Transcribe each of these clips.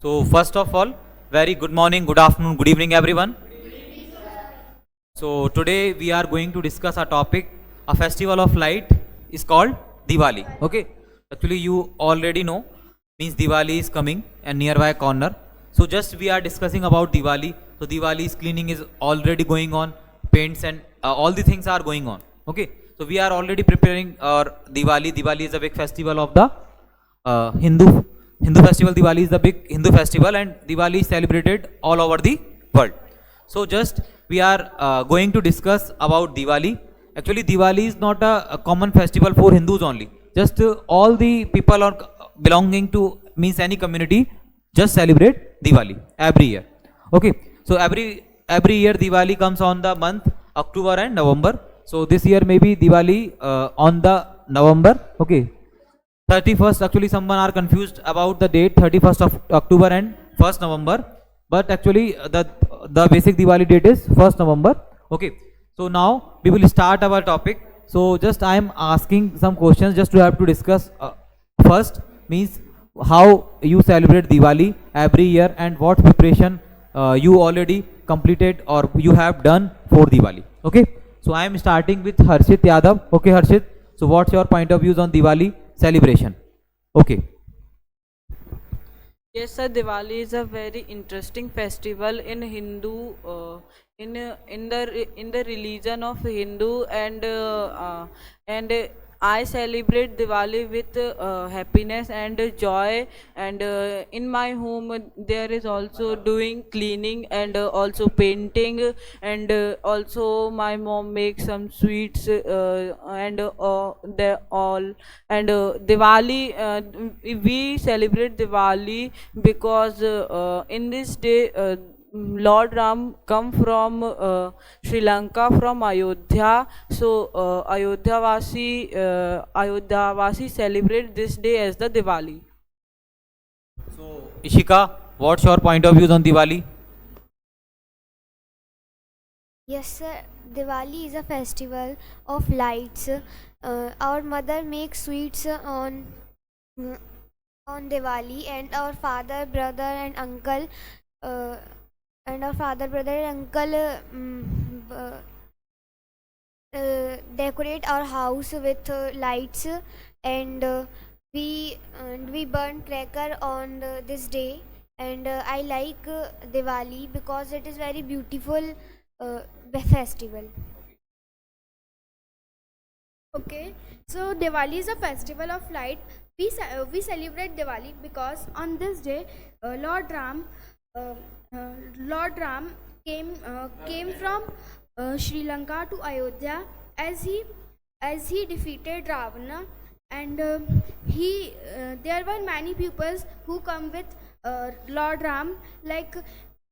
So first of all, very good morning, good afternoon, good evening everyone. So today we are going to discuss a topic, a festival of light is called Diwali. Okay, actually you already know, means Diwali is coming and nearby corner. So just we are discussing about Diwali. So Diwali's cleaning is already going on, paints and all the things are going on. Okay, so we are already preparing our Diwali. Diwali is a big festival of the Hindu festival. Diwali is the big Hindu festival, and Diwali is celebrated all over the world. So just we are going to discuss about Diwali. Actually, Diwali is not a common festival for Hindus only. Just all the people are belonging to means any community just celebrate Diwali every year. Okay, so every year Diwali comes on the month October and November. So this year maybe Diwali on the November. Okay, 31st, actually someone are confused about the date 31st of October and 1st November, but actually the basic Diwali date is 1st November. Okay, so now we will start our topic. So just I am asking some questions just to have to discuss. First means how you celebrate Diwali every year and what preparation you already completed or you have done for Diwali. Okay, so I am starting with Harshit Yadav. Okay, Harshit, so what's your point of views on Diwali celebration? Okay. Yes, sir. Diwali is a very interesting festival in Hindu, in the religion of Hindu, and I celebrate Diwali with happiness and joy. And in my home, there is also doing cleaning and also painting, and also my mom makes some sweets and they all. And Diwali, we celebrate Diwali because in this day Lord Ram come from Sri Lanka, from Ayodhya. So Ayodhya Vasi celebrate this day as the Diwali. So Ishika, what's your point of views on Diwali? Yes, sir. Diwali is a festival of lights. Our mother makes sweets uh, on Diwali, and our father, brother, and uncle, uh, decorate our house with lights, and we burn cracker on this day. And I like Diwali because it is very beautiful festival. Okay, so Diwali is a festival of light. We celebrate Diwali because on this day, Lord Ram, uh, Lord Ram came from Sri Lanka to Ayodhya as he defeated Ravana, and he there were many pupils who come with Lord Ram, like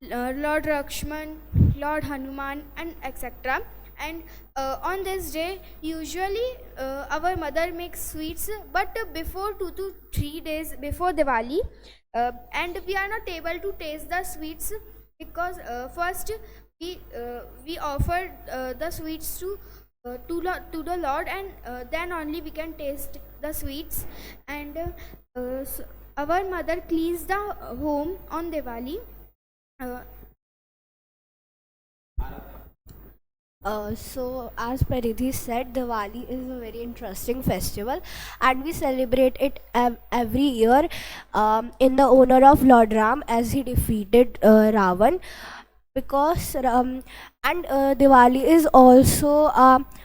Lord Lakshman, Lord Hanuman, and etc. And on this day, usually our mother makes sweets, but before 2 to 3 days before Diwali, and we are not able to taste the sweets because first we offer the sweets to the Lord, and then only we can taste the sweets. And our mother cleans the home on Diwali. Uh, So, as Paridhi said, Diwali is a very interesting festival, and we celebrate it every year in the honor of Lord Ram as he defeated Ravan. Because and Diwali is also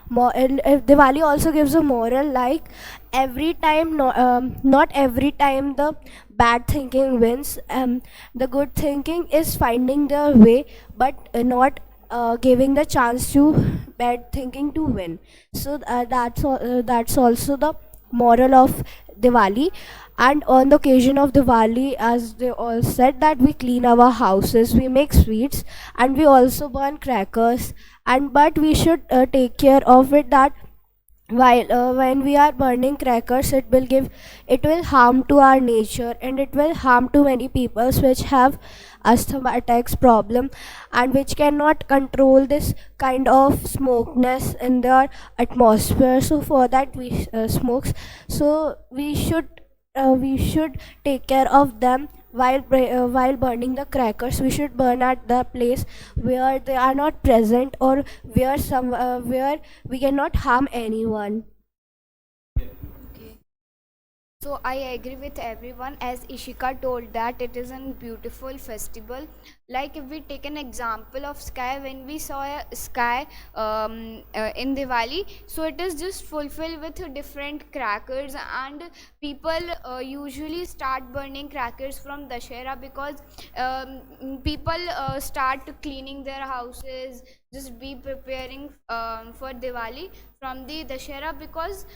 Diwali also gives a moral, like every time, not every time the bad thinking wins. The good thinking is finding their way, but not giving the chance to bad thinking to win. So that's also the moral of Diwali. And on the occasion of Diwali, as they all said, that we clean our houses, we make sweets, and we also burn crackers. And but we should take care of it, that while when we are burning crackers, it will harm to our nature, and it will harm to many peoples which have asthma attacks problem, and which cannot control this kind of smokeness in their atmosphere. So for that we smokes. So we should take care of them while burning the crackers, we should burn at the place where they are not present, or where we cannot harm anyone. So I agree with everyone, as Ishika told that it is a beautiful festival. Like if we take an example of sky, when we saw a sky in Diwali, so it is just fulfilled with different crackers, and people usually start burning crackers from Dashera, because people start cleaning their houses, just be preparing for Diwali from the Dashera, because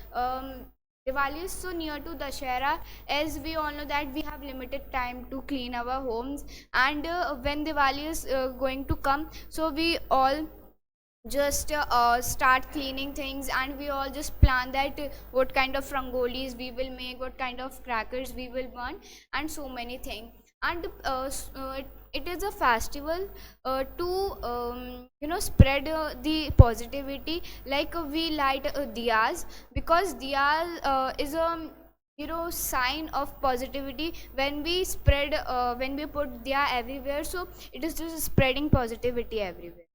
Diwali is so near to Dashera. As we all know that we have limited time to clean our homes, and when Diwali is going to come, so we all just start cleaning things, and we all just plan that what kind of rangolis we will make, what kind of crackers we will burn, and so many things. And it is a festival to spread the positivity. Like we light diyas, because diyas is a sign of positivity. When we spread when we put diya everywhere, so it is just spreading positivity everywhere.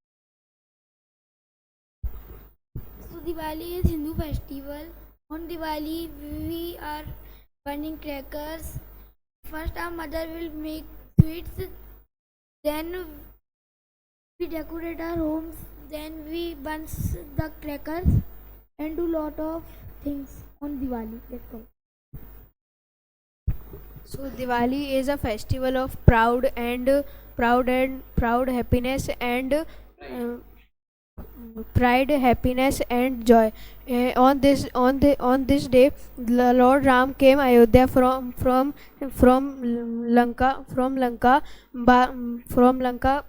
So Diwali is Hindu festival. On Diwali, we are burning crackers. First, our mother will make sweets. Then we decorate our homes. Then we burn the crackers and do lot of things on Diwali. That's all. So Diwali is a festival of proud happiness and pride, happiness and joy. On this day, the Lord Ram came Ayodhya from Lanka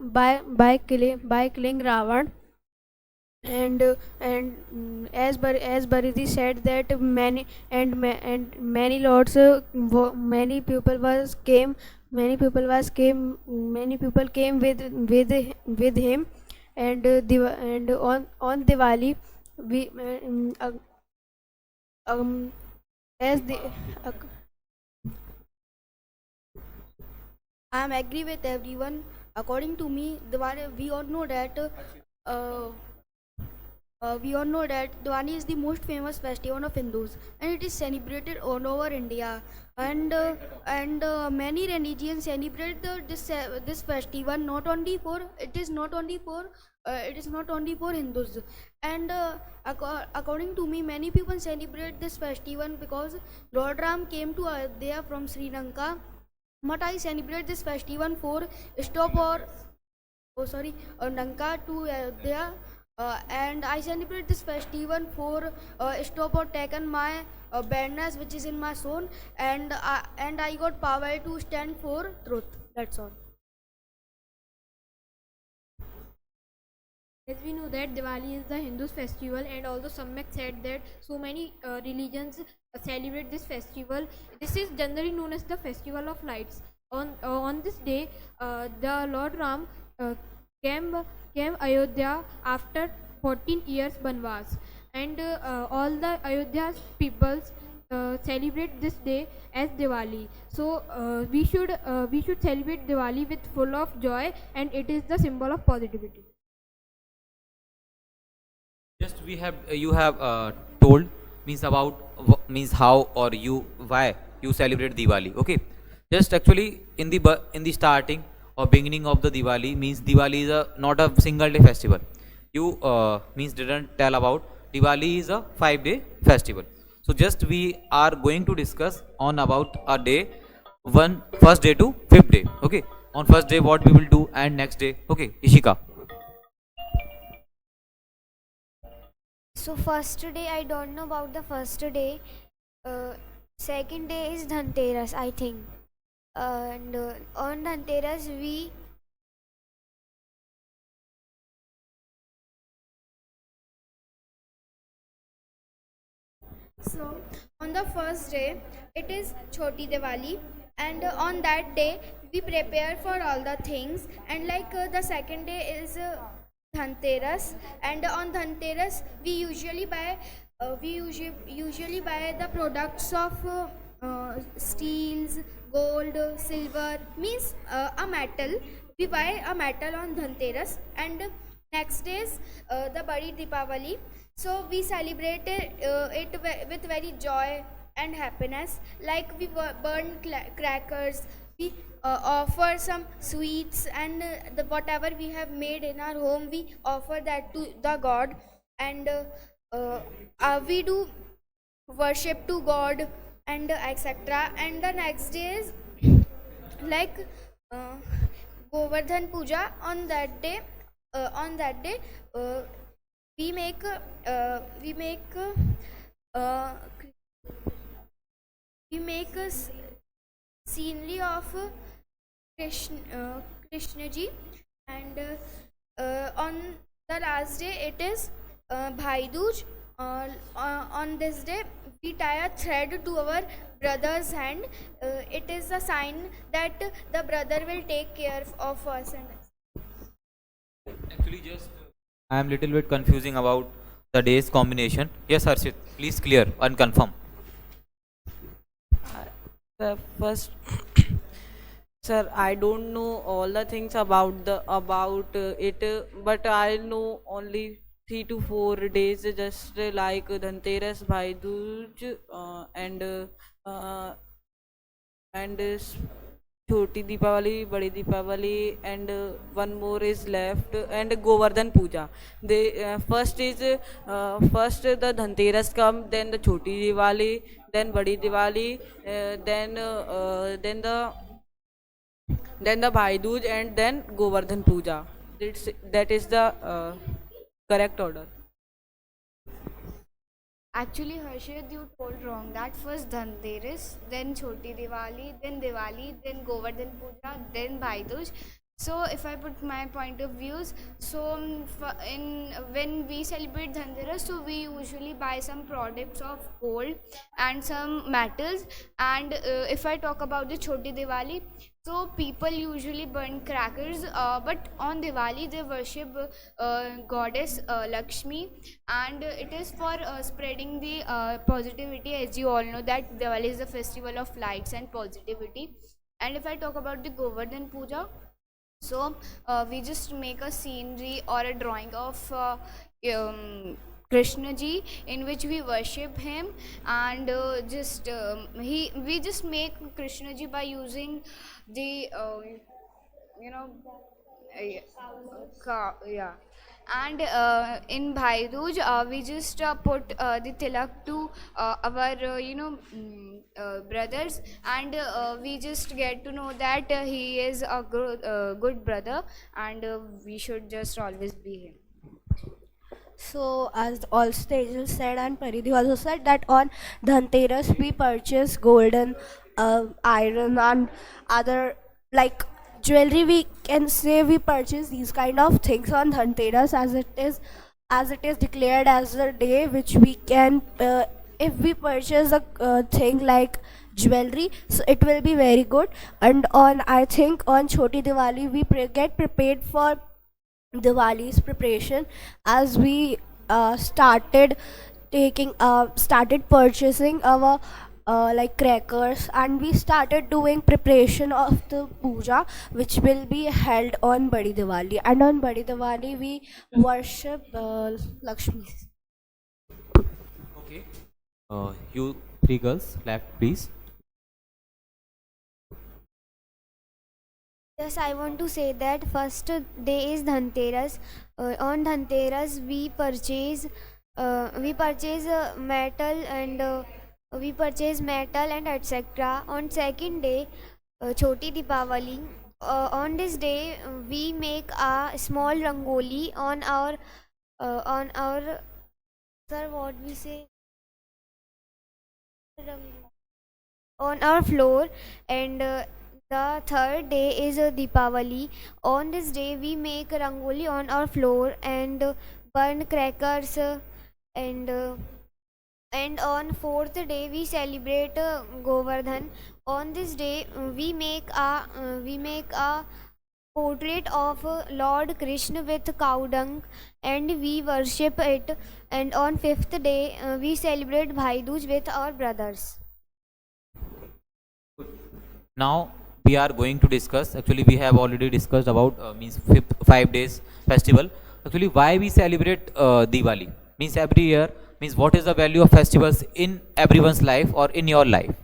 by killing Ravan. And as Baridi said that many lords many people came with him. And on Diwali, we as the I am agree with everyone. According to me, Diwali, we all know that Diwali is the most famous festival of Hindus, and it is celebrated all over India. And many religions celebrate this festival. It is not only for Hindus. And according to me, many people celebrate this festival because Lord Ram came to Ayodhya from Sri Lanka. But I celebrate this festival for stop or Lanka to Ayodhya. And I celebrate this festival for stop or taken my badness which is in my soul, and I got power to stand for truth. That's all. As we know that Diwali is the Hindus festival, and although Samyak said that so many religions celebrate this festival, this is generally known as the festival of lights. On this day, the Lord Ram came Ayodhya after 14 years Banvas, and all the Ayodhya peoples celebrate this day as Diwali. So we should celebrate Diwali with full of joy, and it is the symbol of positivity. Just you have told means about means how or why you celebrate Diwali. Okay, just actually in the starting or beginning of the Diwali, means Diwali is not a single day festival. You means didn't tell about Diwali is a 5-day festival. So just we are going to discuss on about a day, first day to 5th day. Okay, on first day what we will do, and next day. Okay, Ishika. So first day, I don't know about the first day. Second day is Dhanteras, I think. And on Dhanteras we So on the first day, it is Choti Diwali, and on that day we prepare for all the things. And like the second day is Dhanteras, and on Dhanteras we usually buy the products of steels, gold, silver, means a metal. We buy a metal on Dhanteras, and next day is the Badi Deepavali. So we celebrate with very joy and happiness. Like we burn crackers, we offer some sweets, and the whatever we have made in our home, we offer that to the God, and we do worship to God, and etc. And the next day is like uh, Govardhan Puja. On that day, we make uh, we make a scenery of Krishna ji, and on the last day it is Bhai Dooj. On this day we tie a thread to our brother's hand. It is a sign that the brother will take care of us. And Actually, just I am little bit confusing about the days combination. Yes, Harshit, please clear and confirm. The first, sir, I don't know all the things about it, but I know only 3 to 4 days, just like Dhanteras, Bhai Dooj, and Choti Deepavali, Badi Deepavali, and one more is left, and Govardhan Puja. They first the Dhanteras come, then the Choti Diwali, then Badi Diwali, then the Bhai Dooj, and then Govardhan Puja. That is the correct order. Actually, Harshad, you told wrong. That first Dhanteras, then Choti Diwali, then Govardhan Puja, then Bhai Dooj. So, if I put my point of views, so when we celebrate Dhanteras, so we usually buy some products of gold and some metals. And if I talk about the Choti Diwali, so people usually burn crackers, but on Diwali they worship goddess Lakshmi, and it is for spreading the positivity. As you all know that Diwali is the festival of lights and positivity. And if I talk about the Govardhan Puja, so we just make a scenery or a drawing of Krishna ji, in which we worship him, and we just make Krishna ji by using the you know yeah. And in Bhai Dooj, we just put the tilak to our brothers, and we just get to know that he is a good brother, and we should just always be him. So, as all stages said, and Paridhi also said that on Dhanteras we purchase golden, iron, and other like jewelry. We can say we purchase these kind of things on Dhanteras, as it is declared as a day which we can. If we purchase a thing like jewelry, so it will be very good. And on, I think on Choti Diwali we get prepared for Diwali's preparation, as we started purchasing our like crackers, and we started doing preparation of the puja which will be held on Badi Diwali. And on Badi Diwali we worship Lakshmi. Okay. You three girls left, please. Yes, I want to say that first day is Dhanteras. On Dhanteras, we purchase metal, and etc. On second day, Choti Deepavali. On this day, we make a small rangoli on our sir, what we say, on our floor. And the third day is Deepavali. On this day we make rangoli on our floor, and burn crackers, and on fourth day we celebrate Govardhan. On this day we make a portrait of Lord Krishna with cow dung, and we worship it. And on fifth day we celebrate Bhai Dooj with our brothers. Now we are going to discuss. Actually, we have already discussed about means 5 days festival. Actually, why we celebrate Diwali? Means every year. Means what is the value of festivals in everyone's life or in your life?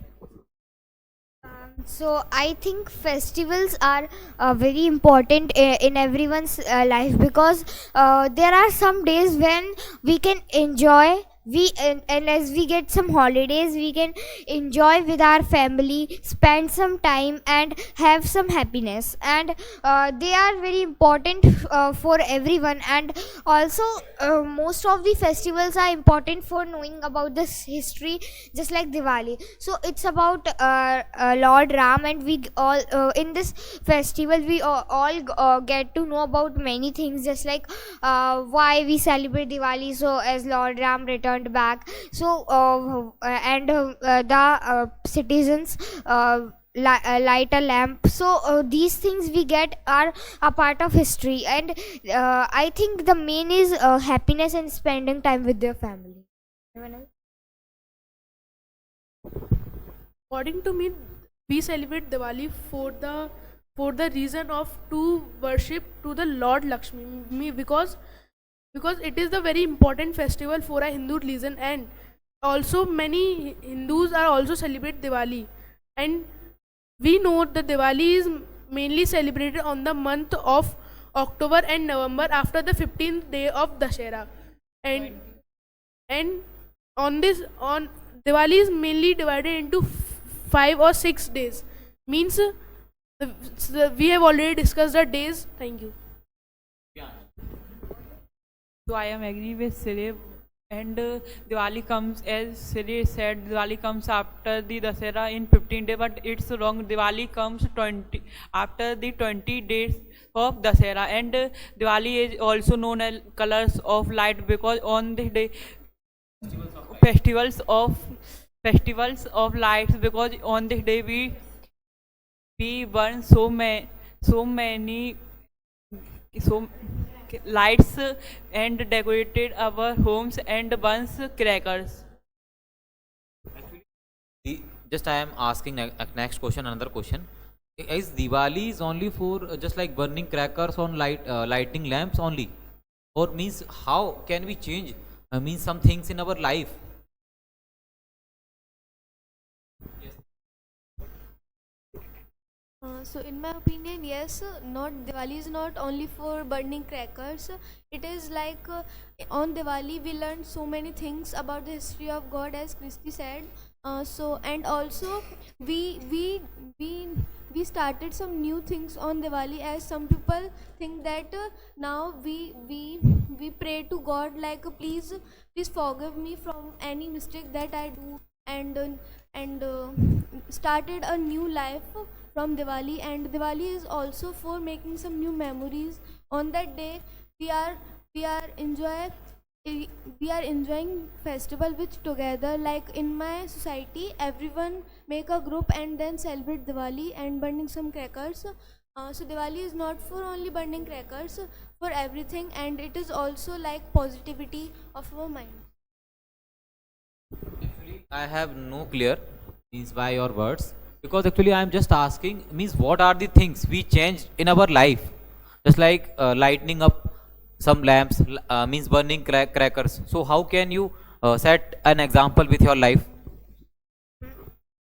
So I think festivals are very important in everyone's life, because there are some days when we can enjoy, and as we get some holidays, we can enjoy with our family, spend some time and have some happiness, and they are very important for everyone. And also most of the festivals are important for knowing about this history, just like Diwali. So it's about Lord Ram, and we all in this festival we all get to know about many things, just like why we celebrate Diwali. So as Lord Ram returned back, so and the citizens light a lamp. So these things we get are a part of history, and I think the main is happiness and spending time with their family. Anyone else? According to me, we celebrate Diwali for the reason of to worship to the Lord Lakshmi, because it is the very important festival for a Hindu religion, and also many Hindus are also celebrate Diwali. And we know that Diwali is mainly celebrated on the month of October and November after the 15th day of Dashera. And on Diwali is mainly divided into 5 or 6 days. Means we have already discussed the days. Thank you. So I am agree with Sirib, and Diwali comes, as Sirib said, Diwali comes after the Dasera in 15 days, but it's wrong. Diwali comes 20 after the 20 days of Dasera, and Diwali is also known as colors of light, because on this day festivals of lights, because on this day we burn so many lights and decorated our homes and burns crackers. Just I am asking next question, another question. Is Diwali is only for just like burning crackers on lighting lamps only, or means how can we change means some things in our life? So in my opinion, yes, not Diwali is not only for burning crackers. It is like on Diwali we learn so many things about the history of God, as Christy said. So and also we started some new things on Diwali, as some people think that now we pray to God like please forgive me from any mistake that I do, and started a new life from Diwali. And Diwali is also for making some new memories. On that day, we are enjoying festival with together. Like in my society, everyone make a group and then celebrate Diwali and burning some crackers. So Diwali is not for only burning crackers, for everything, and it is also like positivity of our mind. I have no clear means by your words, because actually I am just asking means what are the things we changed in our life, just like lighting up some lamps, means burning crackers. So how can you set an example with your life?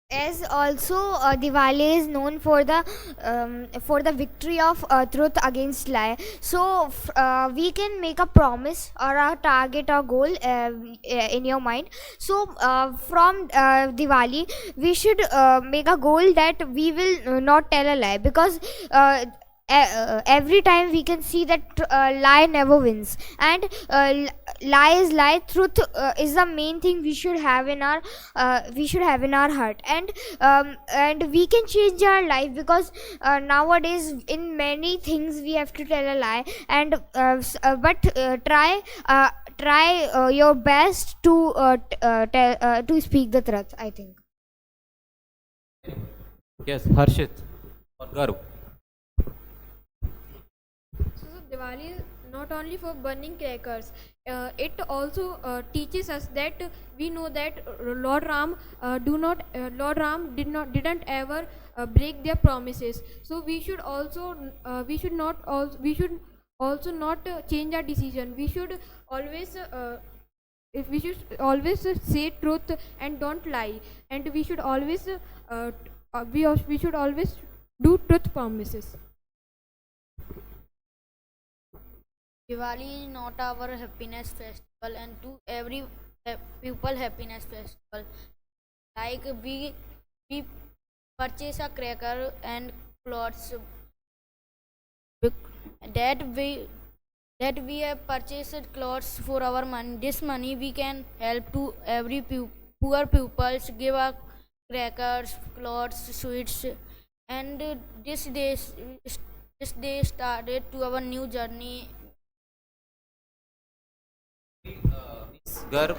As also Diwali is known for the victory of truth against lie. So we can make a promise or a target or goal in your mind. So from Diwali we should make a goal that we will not tell a lie, because every time we can see that lie never wins, and lie is lie, truth is the main thing we should have in our heart. And we can change our life, because nowadays in many things we have to tell a lie, and but try your best to to speak the truth, I think. Yes, Harshit or Gaurav. So Diwali, not only for burning crackers. It also teaches us that we know that Lord Ram didn't ever break their promises. So we should also not change our decision. We should always if we should always say truth and don't lie, and we should always we should always do truth promises. Diwali is not our happiness festival, and to every people happiness festival. Like we purchase a cracker and clothes that we have purchased clothes for our money. This money we can help to every poor pupils, give a crackers, clothes, sweets, and this day started to our new journey. Garb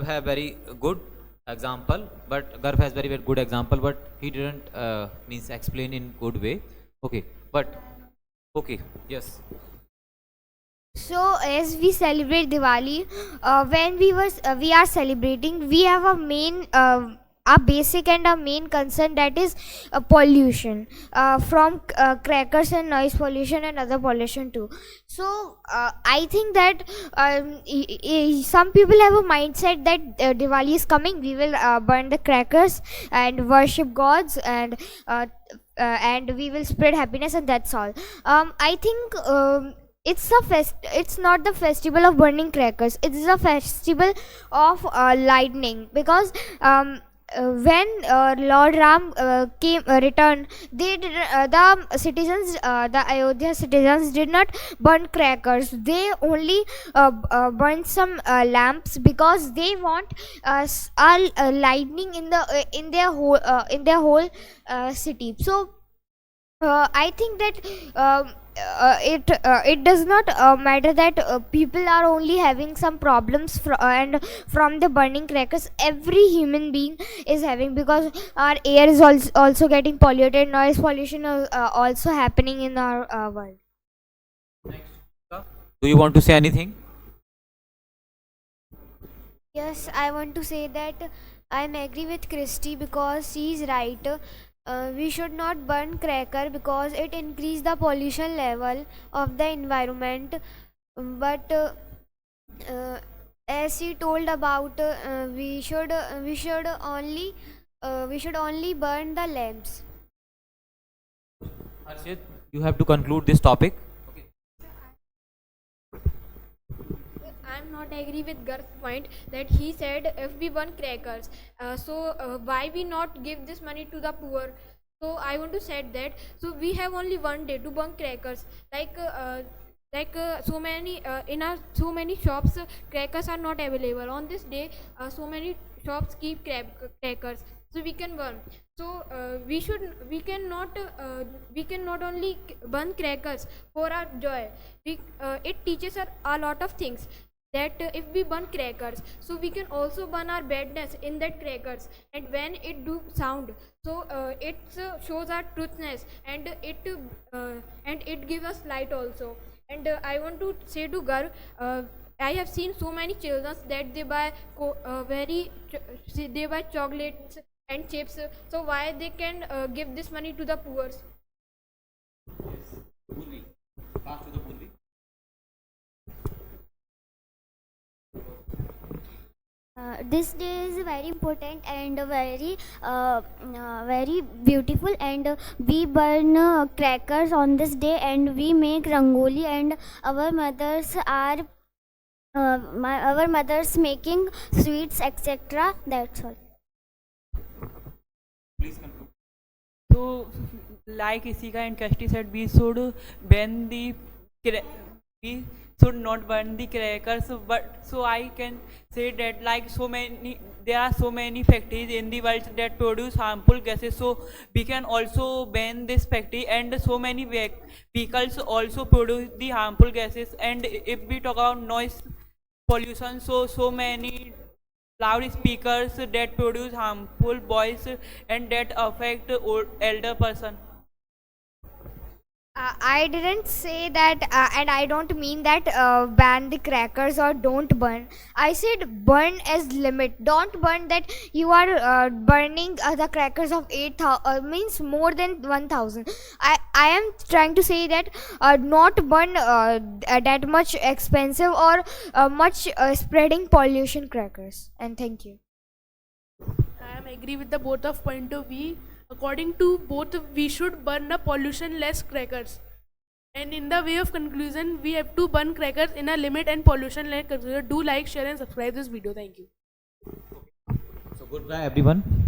have very good example, but Garb has very good example, but he didn't means explain in good way. Okay, but okay, yes. So as we celebrate Diwali, when we are celebrating, we have a basic and a main concern, that is pollution from crackers and noise pollution and other pollution too. So I think that some people have a mindset that Diwali is coming, we will burn the crackers and worship gods, and we will spread happiness, and that's all. I think it's not the festival of burning crackers, it is a festival of lightning, because when Lord Ram returned, the citizens, the Ayodhya citizens did not burn crackers. They only burned some lamps, because they want lightning in their whole city. So I think that it does not matter that people are only having some problems and from the burning crackers. Every human being is having, because our air is also getting polluted, noise pollution is also happening in our world. Do you want to say anything? Yes, I want to say that I am agree with Christy, because she is right. We should not burn cracker, because it increase the pollution level of the environment. But as she told about, we should only burn the lamps. Harshit, you have to conclude this topic. I'm not agree with Garth's point that he said if we burn crackers, why we not give this money to the poor? So I want to say that so we have only one day to burn crackers. So many shops crackers are not available on this day. So many shops keep crackers, so we can burn. So we can not only burn crackers for our joy. It teaches us a lot of things, that if we burn crackers, so we can also burn our badness in that crackers, and when it do sound, so it shows our truthness, and it gives us light also. And I want to say to Gar, I have seen so many children that they buy they buy chocolates and chips, so why they can give this money to the poor? This day is very important and very beautiful, and we burn crackers on this day, and we make rangoli, and our mothers making sweets, etc. That's all. Please conclude. So, like Isika and Kashti said, we should ban we should not burn the crackers. But so I can say that there are so many factories in the world that produce harmful gases. So we can also ban this factory, and so many vehicles also produce the harmful gases. And if we talk about noise pollution, so many loudspeakers that produce harmful voice and that affect elder person. I didn't say that, and I don't mean that ban the crackers or don't burn. I said burn as limit. Don't burn that you are burning the crackers of 8,000 means more than 1,000. I am trying to say that not burn that much expensive or much spreading pollution crackers. And thank you. I am agree with the both of point of view. According to both, we should burn the pollution less crackers. And in the way of conclusion, we have to burn crackers in a limit and pollution less. Do like, share, and subscribe this video. Thank you. So goodbye everyone.